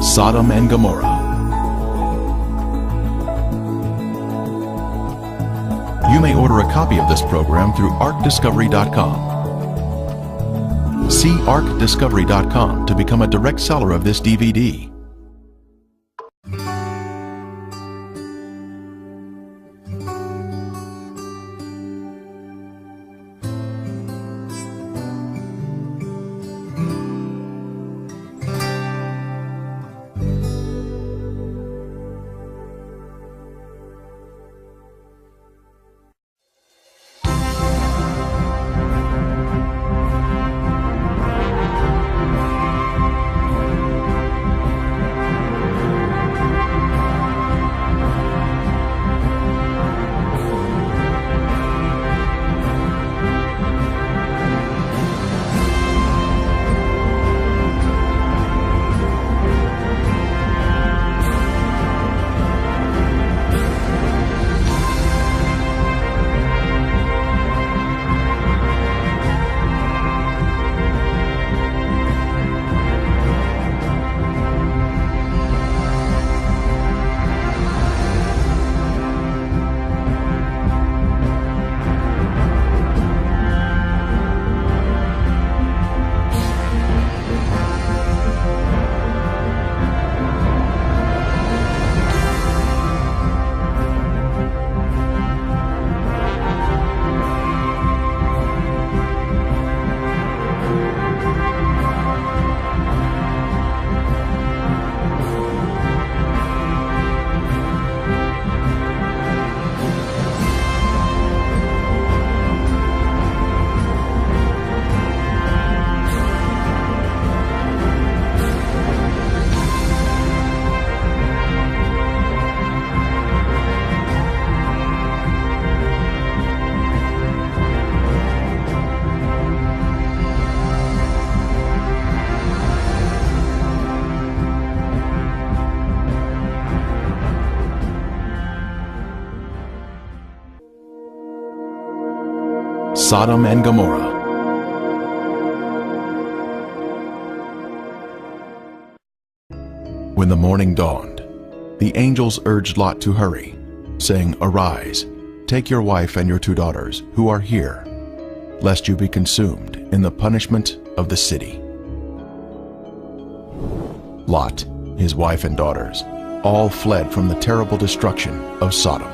Sodom and Gomorrah. You may order a copy of this program through ArkDiscovery.com. See ArkDiscovery.com to become a direct seller of this DVD. Sodom and Gomorrah. When the morning dawned, the angels urged Lot to hurry, saying, "Arise, take your wife and your 2 daughters, who are here, lest you be consumed in the punishment of the city." Lot, his wife and daughters, all fled from the terrible destruction of Sodom.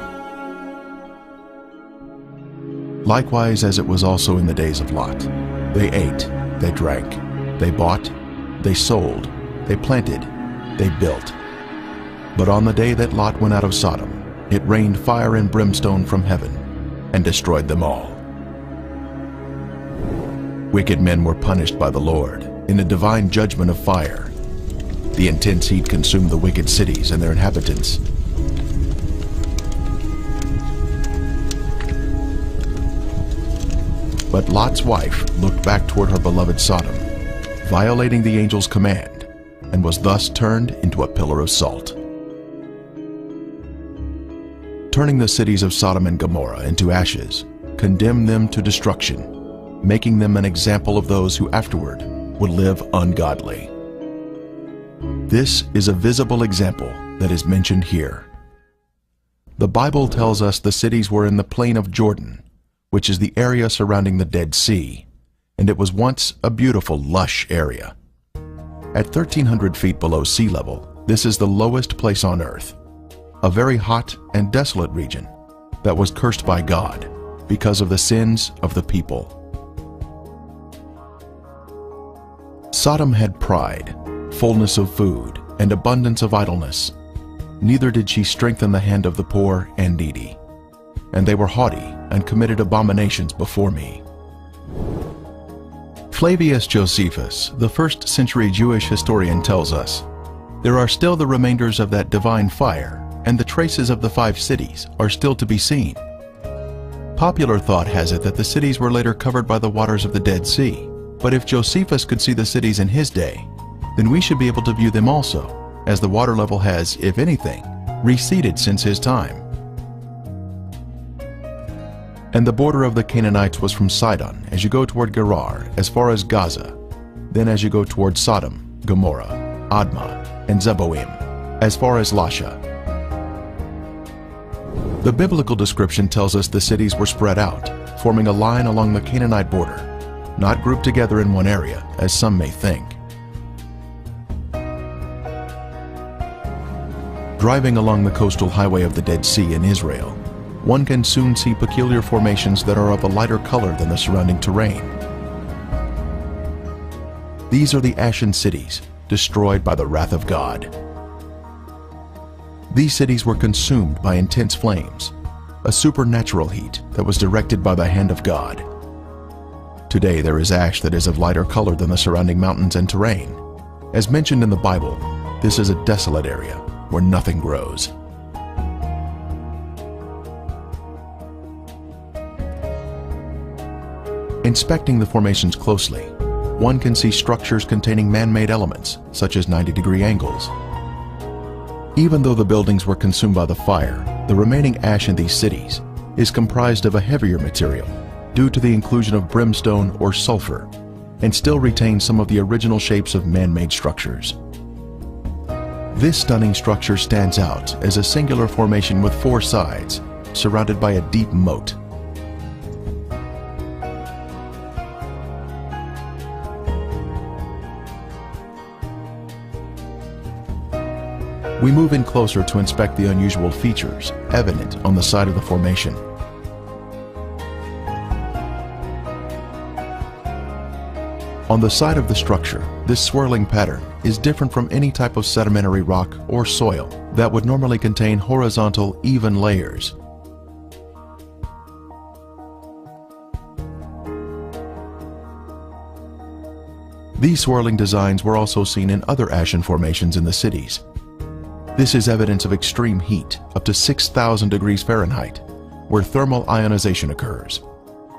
Likewise, as it was also in the days of Lot, they ate, they drank, they bought, they sold, they planted, they built. But on the day that Lot went out of Sodom, it rained fire and brimstone from heaven and destroyed them all. Wicked men were punished by the Lord in a divine judgment of fire. The intense heat consumed the wicked cities and their inhabitants. But Lot's wife looked back toward her beloved Sodom, violating the angel's command, and was thus turned into a pillar of salt. Turning the cities of Sodom and Gomorrah into ashes, condemned them to destruction, making them an example of those who afterward would live ungodly. This is a visible example that is mentioned here. The Bible tells us the cities were in the plain of Jordan, which is the area surrounding the Dead Sea, and it was once a beautiful, lush area. At 1,300 feet below sea level, this is the lowest place on earth, a very hot and desolate region that was cursed by God because of the sins of the people. Sodom had pride, fullness of food, and abundance of idleness. Neither did she strengthen the hand of the poor and needy. And they were haughty and committed abominations before me. Flavius Josephus, the 1st century Jewish historian, tells us, "There are still the remainders of that divine fire, and the traces of the 5 cities are still to be seen." Popular thought has it that the cities were later covered by the waters of the Dead Sea, but if Josephus could see the cities in his day, then we should be able to view them also, as the water level has, if anything, receded since his time. And the border of the Canaanites was from Sidon, as you go toward Gerar, as far as Gaza, then as you go toward Sodom, Gomorrah, Admah, and Zeboim, as far as Lasha. The biblical description tells us the cities were spread out, forming a line along the Canaanite border, not grouped together in one area, as some may think. Driving along the coastal highway of the Dead Sea in Israel, one can soon see peculiar formations that are of a lighter color than the surrounding terrain. These are the Ashen cities, destroyed by the wrath of God. These cities were consumed by intense flames, a supernatural heat that was directed by the hand of God. Today there is ash that is of lighter color than the surrounding mountains and terrain. As mentioned in the Bible, this is a desolate area where nothing grows. Inspecting the formations closely, one can see structures containing man-made elements, such as 90-degree angles. Even though the buildings were consumed by the fire, the remaining ash in these cities is comprised of a heavier material due to the inclusion of brimstone or sulfur, and still retains some of the original shapes of man-made structures. This stunning structure stands out as a singular formation with 4 sides, surrounded by a deep moat. We move in closer to inspect the unusual features evident on the side of the formation. On the side of the structure, this swirling pattern is different from any type of sedimentary rock or soil that would normally contain horizontal, even layers. These swirling designs were also seen in other ashen formations in the cities. This is evidence of extreme heat, up to 6,000 degrees Fahrenheit, where thermal ionization occurs,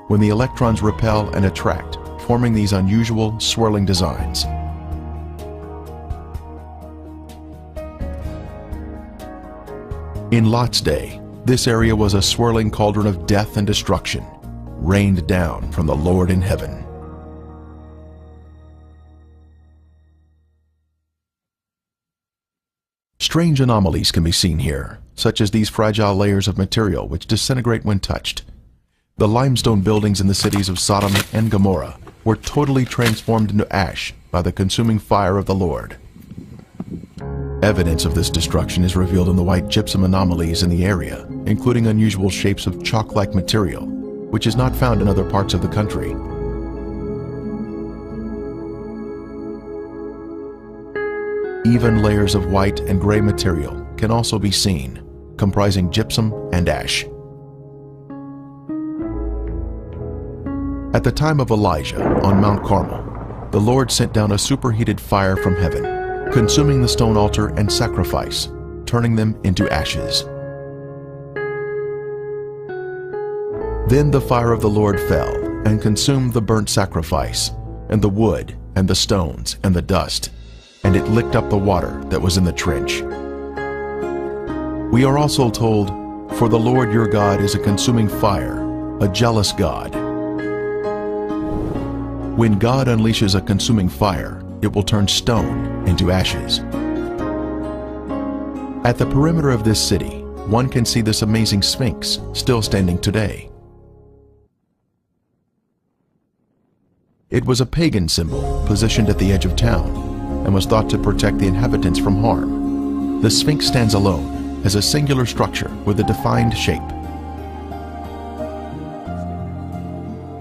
when the electrons repel and attract, forming these unusual swirling designs. In Lot's day, this area was a swirling cauldron of death and destruction, rained down from the Lord in heaven. Strange anomalies can be seen here, such as these fragile layers of material which disintegrate when touched. The limestone buildings in the cities of Sodom and Gomorrah were totally transformed into ash by the consuming fire of the Lord. Evidence of this destruction is revealed in the white gypsum anomalies in the area, including unusual shapes of chalk-like material, which is not found in other parts of the country. Even layers of white and gray material can also be seen, comprising gypsum and ash. At the time of Elijah on Mount Carmel, the Lord sent down a superheated fire from heaven, consuming the stone altar and sacrifice, turning them into ashes. Then the fire of the Lord fell and consumed the burnt sacrifice, and the wood, and the stones, and the dust, and it licked up the water that was in the trench. We are also told, "For the Lord your God is a consuming fire, a jealous God." When God unleashes a consuming fire, it will turn stone into ashes. At the perimeter of this city, one can see this amazing Sphinx still standing today. It was a pagan symbol positioned at the edge of town and was thought to protect the inhabitants from harm. The Sphinx stands alone as a singular structure with a defined shape.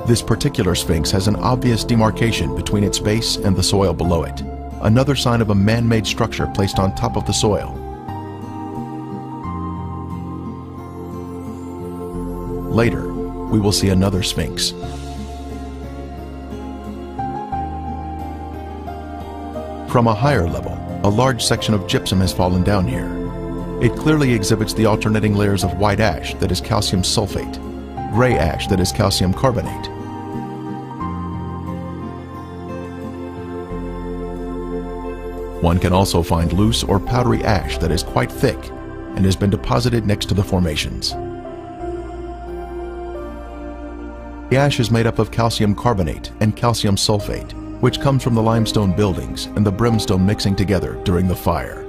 This particular Sphinx has an obvious demarcation between its base and the soil below it, another sign of a man-made structure placed on top of the soil. Later, we will see another Sphinx. From a higher level, a large section of gypsum has fallen down here. It clearly exhibits the alternating layers of white ash that is calcium sulfate, gray ash that is calcium carbonate. One can also find loose or powdery ash that is quite thick and has been deposited next to the formations. The ash is made up of calcium carbonate and calcium sulfate, which comes from the limestone buildings and the brimstone mixing together during the fire.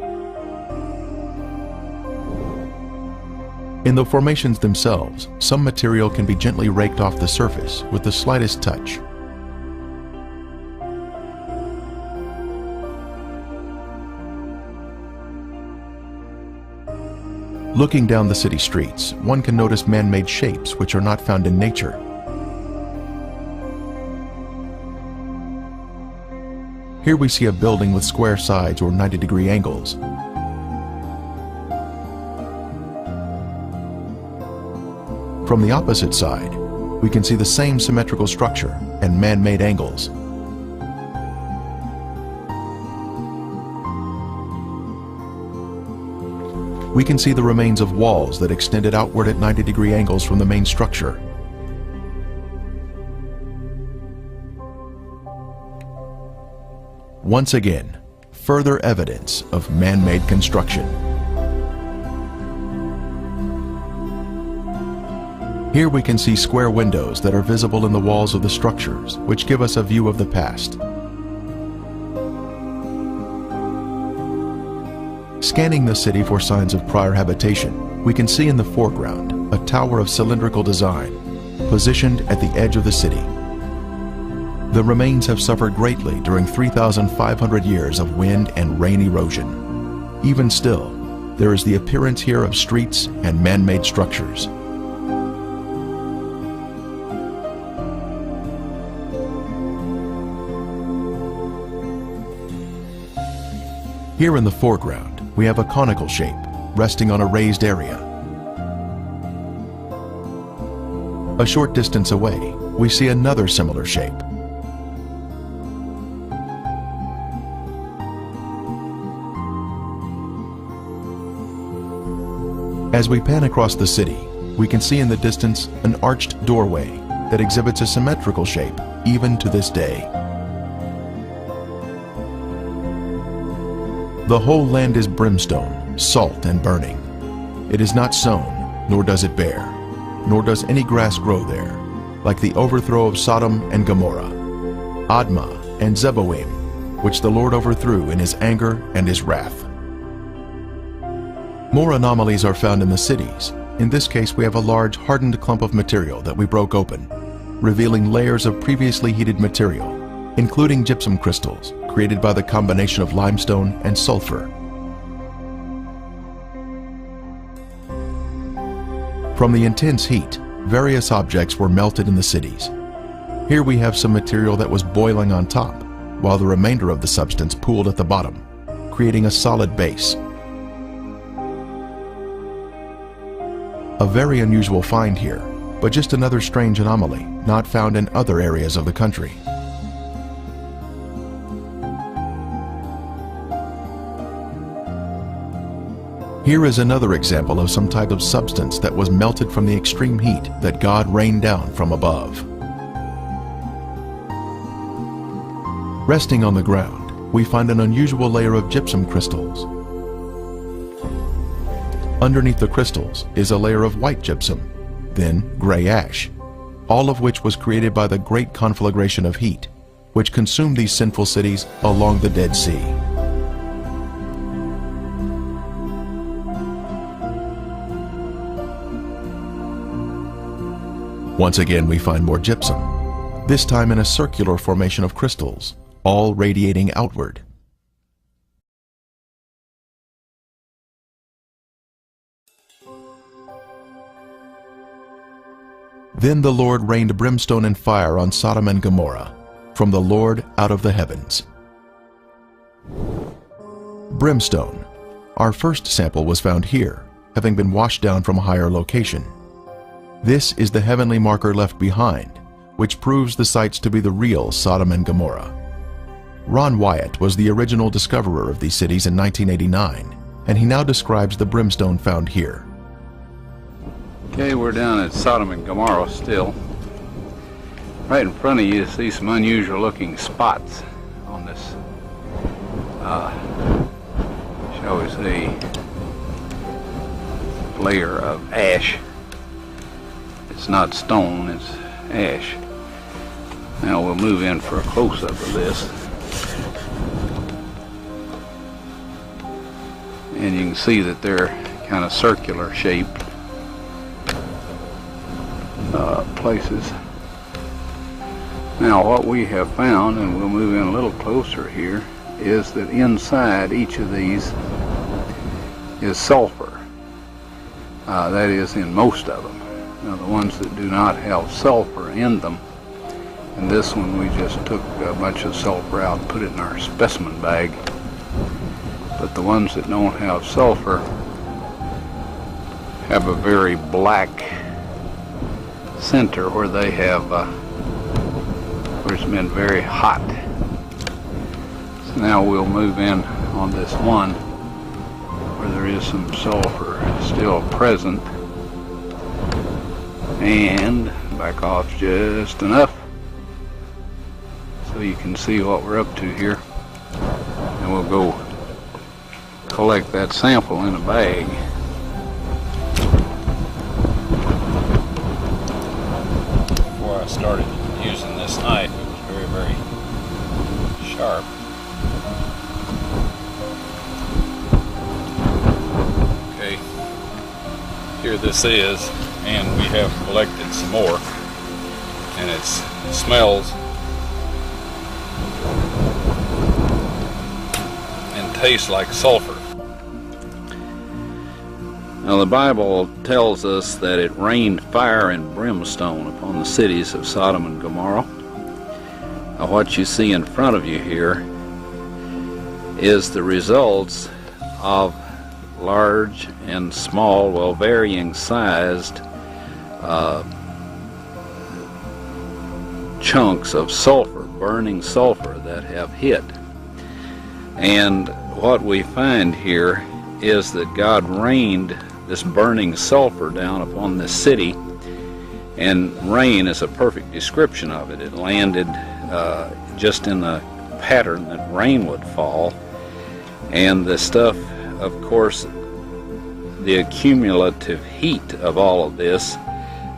In the formations themselves, some material can be gently raked off the surface with the slightest touch. Looking down the city streets, one can notice man-made shapes which are not found in nature. Here we see a building with square sides or 90-degree angles. From the opposite side, we can see the same symmetrical structure and man-made angles. We can see the remains of walls that extended outward at 90-degree angles from the main structure. Once again, further evidence of man-made construction. Here we can see square windows that are visible in the walls of the structures, which give us a view of the past. Scanning the city for signs of prior habitation, we can see in the foreground a tower of cylindrical design, positioned at the edge of the city. The remains have suffered greatly during 3,500 years of wind and rain erosion. Even still, there is the appearance here of streets and man-made structures. Here in the foreground, we have a conical shape resting on a raised area. A short distance away, we see another similar shape. As we pan across the city, we can see in the distance an arched doorway that exhibits a symmetrical shape even to this day. The whole land is brimstone, salt and burning. It is not sown, nor does it bear, nor does any grass grow there, like the overthrow of Sodom and Gomorrah, Admah and Zeboim, which the Lord overthrew in his anger and his wrath. More anomalies are found in the cities. In this case, we have a large hardened clump of material that we broke open, revealing layers of previously heated material, including gypsum crystals, created by the combination of limestone and sulfur. From the intense heat, various objects were melted in the cities. Here we have some material that was boiling on top, while the remainder of the substance pooled at the bottom, creating a solid base. A very unusual find here, but just another strange anomaly not found in other areas of the country. Here is another example of some type of substance that was melted from the extreme heat that God rained down from above. Resting on the ground, we find an unusual layer of gypsum crystals. Underneath the crystals is a layer of white gypsum, then gray ash, all of which was created by the great conflagration of heat, which consumed these sinful cities along the Dead Sea. Once again, we find more gypsum, this time in a circular formation of crystals, all radiating outward. Then the Lord rained brimstone and fire on Sodom and Gomorrah, from the Lord out of the heavens. Brimstone. Our first sample was found here, having been washed down from a higher location. This is the heavenly marker left behind, which proves the sites to be the real Sodom and Gomorrah. Ron Wyatt was the original discoverer of these cities in 1989, and he now describes the brimstone found here. Okay, we're down at Sodom and Gomorrah still. Right in front of you see some unusual looking spots on this, shall we say, layer of ash. It's not stone, it's ash. Now we'll move in for a close-up of this. And you can see that they're kind of circular shaped places. Now what we have found, and we'll move in a little closer here, is that inside each of these is sulfur. That is in most of them. Now the ones that do not have sulfur in them, and this one we just took a bunch of sulfur out and put it in our specimen bag. But the ones that don't have sulfur have a very black center where they have where it's been very hot. So now we'll move in on this one where there is some sulfur still present, and back off just enough so you can see what we're up to here, and we'll go collect that sample in a bag. Before I started using this knife, it was very, very sharp. Okay, here this is, and we have collected some more, and it smells and tastes like sulfur. Now the Bible tells us that it rained fire and brimstone upon the cities of Sodom and Gomorrah. Now what you see in front of you here is the results of large and small, well, varying sized chunks of sulfur, burning sulfur that have hit. And what we find here is that God rained this burning sulfur down upon this city, and rain is a perfect description of it. It landed just in the pattern that rain would fall, and the stuff, of course, the accumulative heat of all of this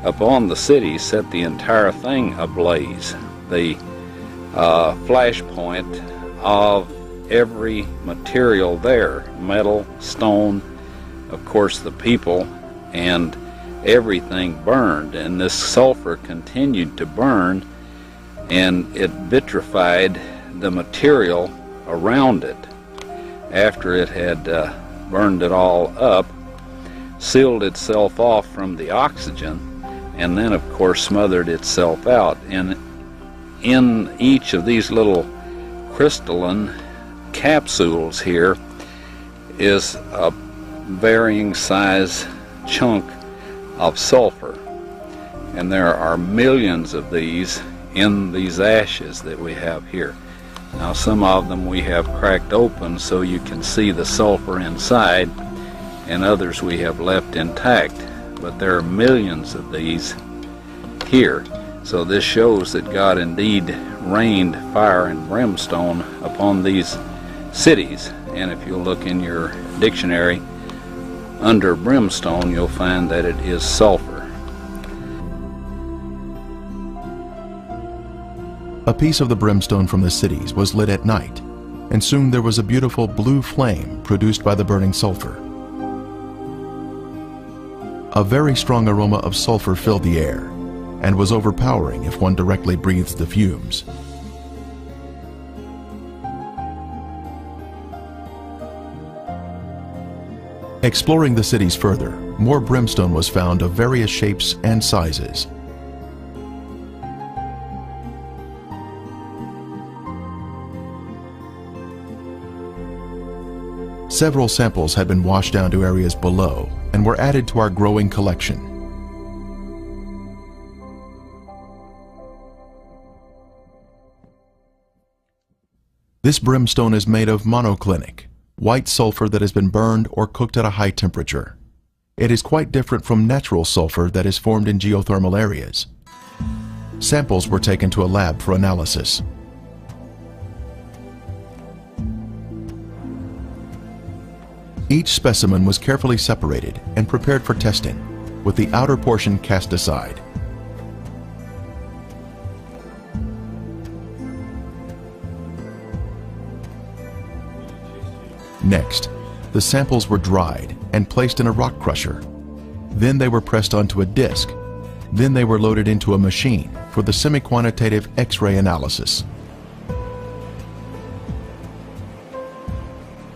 upon the city set the entire thing ablaze. The flashpoint of every material there, metal, stone, of course the people, and everything burned, and this sulfur continued to burn, and it vitrified the material around it after it had burned it all up, sealed itself off from the oxygen, and then of course smothered itself out. And in each of these little crystalline capsules here is a varying size chunk of sulfur, and there are millions of these in these ashes that we have here. Now some of them we have cracked open so you can see the sulfur inside, and others we have left intact, but there are millions of these here. So this shows that God indeed rained fire and brimstone upon these cities. And if you look in your dictionary under brimstone, you'll find that it is sulfur. A piece of the brimstone from the cities was lit at night, and soon there was a beautiful blue flame produced by the burning sulfur. A very strong aroma of sulfur filled the air, and was overpowering if one directly breathed the fumes. Exploring the cities further, more brimstone was found of various shapes and sizes. Several samples had been washed down to areas below and were added to our growing collection. This brimstone is made of monoclinic, white sulfur that has been burned or cooked at a high temperature. It is quite different from natural sulfur that is formed in geothermal areas. Samples were taken to a lab for analysis. Each specimen was carefully separated and prepared for testing, with the outer portion cast aside. Next, the samples were dried and placed in a rock crusher. Then they were pressed onto a disc. Then they were loaded into a machine for the semi-quantitative X-ray analysis.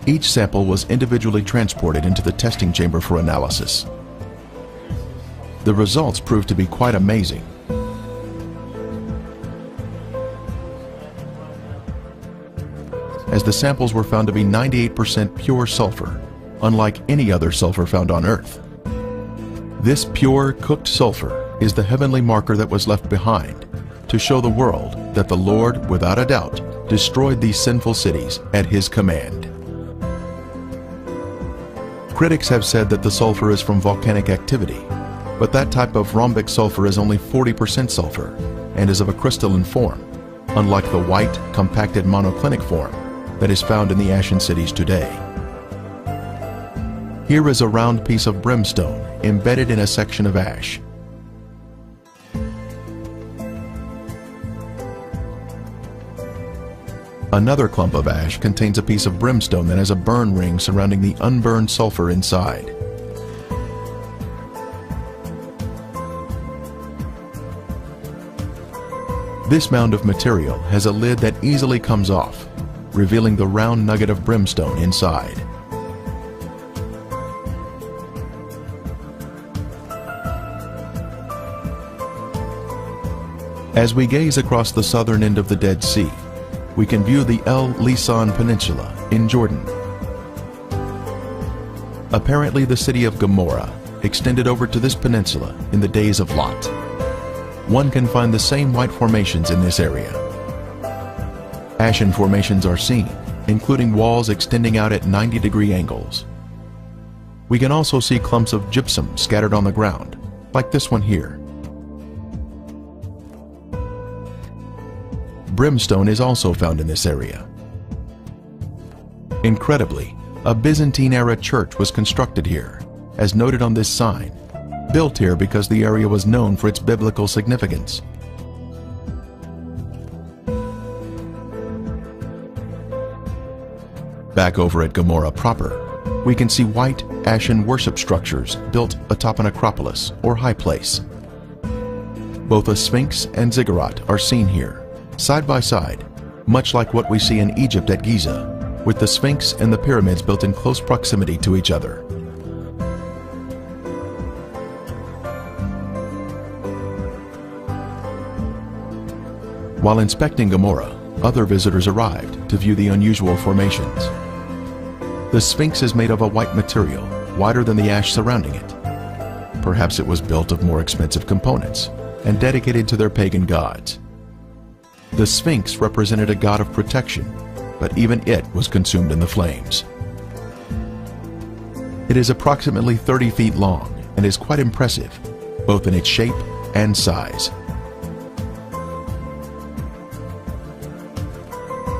Each sample was individually transported into the testing chamber for analysis. The results proved to be quite amazing. As the samples were found to be 98% pure sulfur, unlike any other sulfur found on Earth. This pure, cooked sulfur is the heavenly marker that was left behind to show the world that the Lord, without a doubt, destroyed these sinful cities at His command. Critics have said that the sulfur is from volcanic activity, but that type of rhombic sulfur is only 40% sulfur and is of a crystalline form, unlike the white, compacted monoclinic form that is found in the ashen cities today. Here is a round piece of brimstone embedded in a section of ash. Another clump of ash contains a piece of brimstone that has a burn ring surrounding the unburned sulfur inside. This mound of material has a lid that easily comes off, revealing the round nugget of brimstone inside. As we gaze across the southern end of the Dead Sea, we can view the El Lisan Peninsula in Jordan. Apparently, the city of Gomorrah extended over to this peninsula in the days of Lot. One can find the same white formations in this area. Ashen formations are seen, including walls extending out at 90-degree angles. We can also see clumps of gypsum scattered on the ground, like this one here. Brimstone is also found in this area. Incredibly, a Byzantine-era church was constructed here, as noted on this sign, built here because the area was known for its biblical significance. Back over at Gomorrah proper, we can see white, ashen worship structures built atop an acropolis or high place. Both a Sphinx and ziggurat are seen here, side by side, much like what we see in Egypt at Giza, with the Sphinx and the pyramids built in close proximity to each other. While inspecting Gomorrah, other visitors arrived to view the unusual formations. The Sphinx is made of a white material, whiter than the ash surrounding it. Perhaps it was built of more expensive components and dedicated to their pagan gods. The Sphinx represented a god of protection, but even it was consumed in the flames. It is approximately 30 feet long and is quite impressive, both in its shape and size.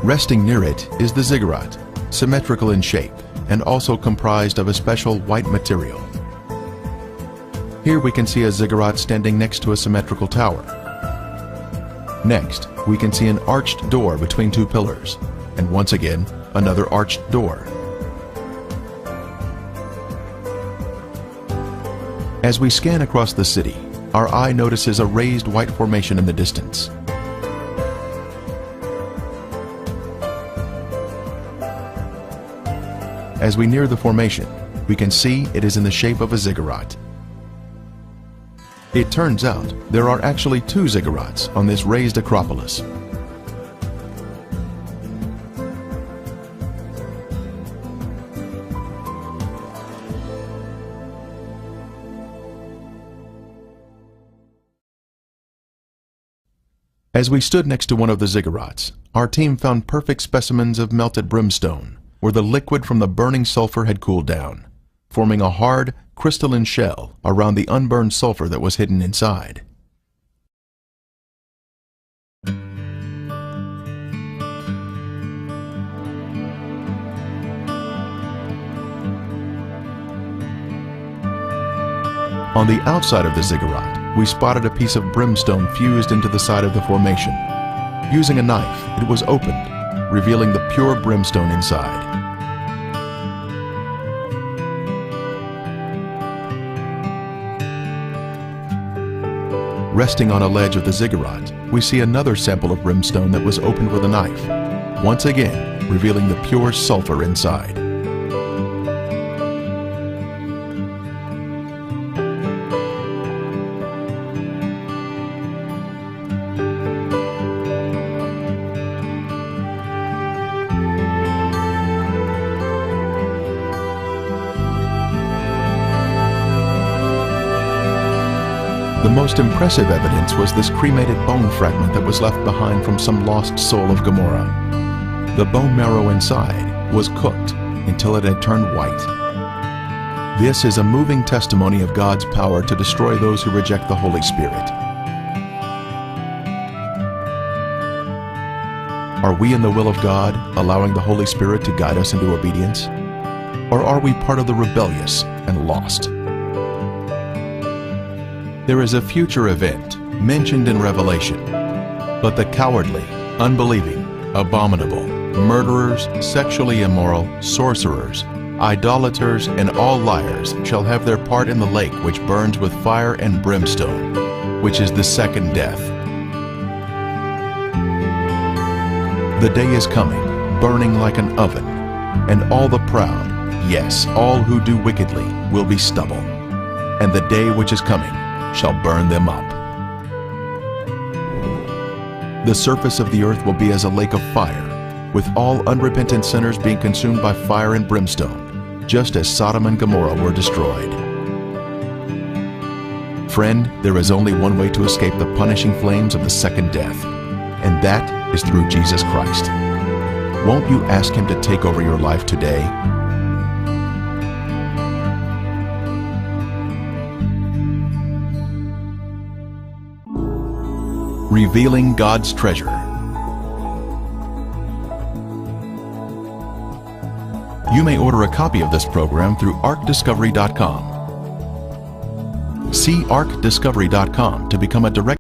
Resting near it is the ziggurat, symmetrical in shape and also comprised of a special white material. Here we can see a ziggurat standing next to a symmetrical tower. Next, we can see an arched door between two pillars, and once again, another arched door. As we scan across the city, our eye notices a raised white formation in the distance. As we near the formation, we can see it is in the shape of a ziggurat. It turns out there are actually two ziggurats on this raised acropolis. As we stood next to one of the ziggurats, our team found perfect specimens of melted brimstone, where the liquid from the burning sulfur had cooled down, forming a hard, crystalline shell around the unburned sulfur that was hidden inside. On the outside of the ziggurat, we spotted a piece of brimstone fused into the side of the formation. Using a knife, it was opened, revealing the pure brimstone inside. Resting on a ledge of the ziggurat, we see another sample of brimstone that was opened with a knife, once again revealing the pure sulfur inside. The most impressive evidence was this cremated bone fragment that was left behind from some lost soul of Gomorrah. The bone marrow inside was cooked until it had turned white. This is a moving testimony of God's power to destroy those who reject the Holy Spirit. Are we in the will of God, allowing the Holy Spirit to guide us into obedience? Or are we part of the rebellious and lost? There is a future event mentioned in Revelation, but the cowardly, unbelieving, abominable, murderers, sexually immoral, sorcerers, idolaters, and all liars shall have their part in the lake which burns with fire and brimstone, which is the second death. The day is coming, burning like an oven, and all the proud, yes, all who do wickedly, will be stubble. And the day which is coming shall burn them up. The surface of the earth will be as a lake of fire, with all unrepentant sinners being consumed by fire and brimstone, just as Sodom and Gomorrah were destroyed. Friend, there is only one way to escape the punishing flames of the second death, and that is through Jesus Christ. Won't you ask Him to take over your life today? Revealing God's treasure. You may order a copy of this program through arkdiscovery.com. See arkdiscovery.com to become a direct